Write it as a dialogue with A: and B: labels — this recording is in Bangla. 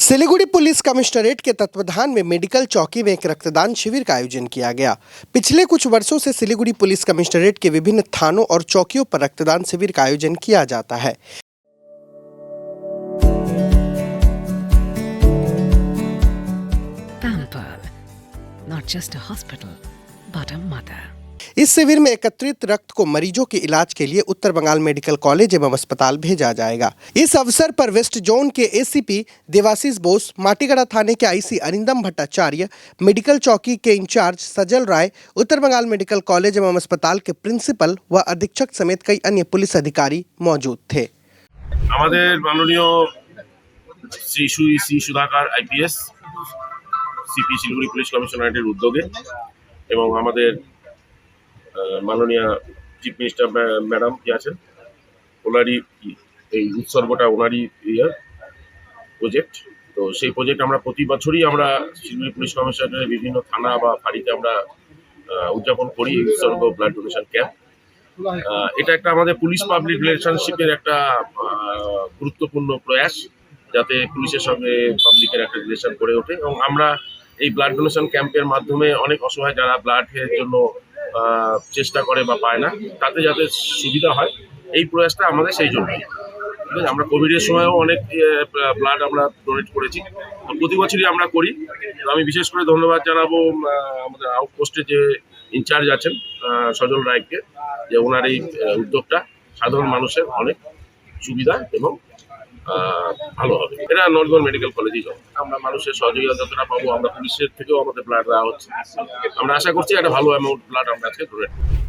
A: सिलीगुड़ी पुलिस कमिश्नरेट के तत्वाधान में मेडिकल चौकी में एक रक्तदान शिविर का आयोजन किया गया। पिछले कुछ वर्षों से सिलीगुड़ी पुलिस कमिश्नरेट के विभिन्न थानों और चौकियों पर रक्तदान शिविर का आयोजन किया जाता है।
B: Pamper, not just a hospital, but a mother.
A: इस शिविर में एकत्रित रक्त को मरीजों के इलाज के लिए उत्तर बंगाल मेडिकल कॉलेज एवं अस्पताल भेजा जाएगा। इस अवसर पर वेस्ट जोन के एसीपी देवाशीष बोस, माटीगढ़ा थाने के आईसी अरिंदम भट्टाचार्य, मेडिकल चौकी के इंचार्ज सजल राय, उत्तर बंगाल मेडिकल कॉलेज एवं अस्पताल के प्रिंसिपल व अधीक्षक समेत कई अन्य पुलिस अधिकारी मौजूद थे।
C: हमारे माननीय Shri Sudhakar IPS CP Siliguri police कमिशनारेटेर उद्योगे एवं हमारे माननीय चीफ मिनिस्टर मैडम কি আছেন ওনারই এই উৎসর্গটা ওনারই প্রজেক্ট। তো সেই প্রজেক্ট আমরা প্রতি বছরই আমরা শিলিগুড়ি পুলিশ কমিশনারের বিভিন্ন থানা বা ফাঁড়িতে আমরা উদযাপন করি এই উৎসর্গ ব্লাড ডোনেশন ক্যাম্প। এটা একটা আমাদের পুলিশ পাবলিক রিলেশনশিপের একটা গুরুত্বপূর্ণ প্রয়াস, যাতে পুলিশের সঙ্গে পাবলিকের একটা রিলেশন গড়ে ওঠে এবং আমরা এই ব্লাড ডোনেশন ক্যাম্পের মাধ্যমে অনেক অসহায় যারা ব্লাডের জন্য চেষ্টা করে বা পায় না, তাতে যাতে সুবিধা হয়, এই প্রয়াসটা আমাদের সেই জন্য। ঠিক আছে, আমরা কোভিডের সময়ও অনেক ব্লাড আমরা ডোনেট করেছি, তো প্রতি বছরই আমরা করি। আমি বিশেষ করে ধন্যবাদ জানাবো আমাদের আউটপোস্টে যে ইনচার্জ আছেন সজল রায়কে, যে ওনার এই উদ্যোগটা সাধারণ মানুষের অনেক সুবিধা এবং ভালো হবে। এটা নর্থ মেডিকেল কলেজেই হবে। আমরা মানুষের সহযোগিতা যতটা পাবো, আমরা পুলিশের থেকেও আমাদের ব্লাড দেওয়া হচ্ছে। আমরা আশা করছি একটা ভালো অ্যামাউন্ট ব্লাড আমরা আজকে ডোনেট করব।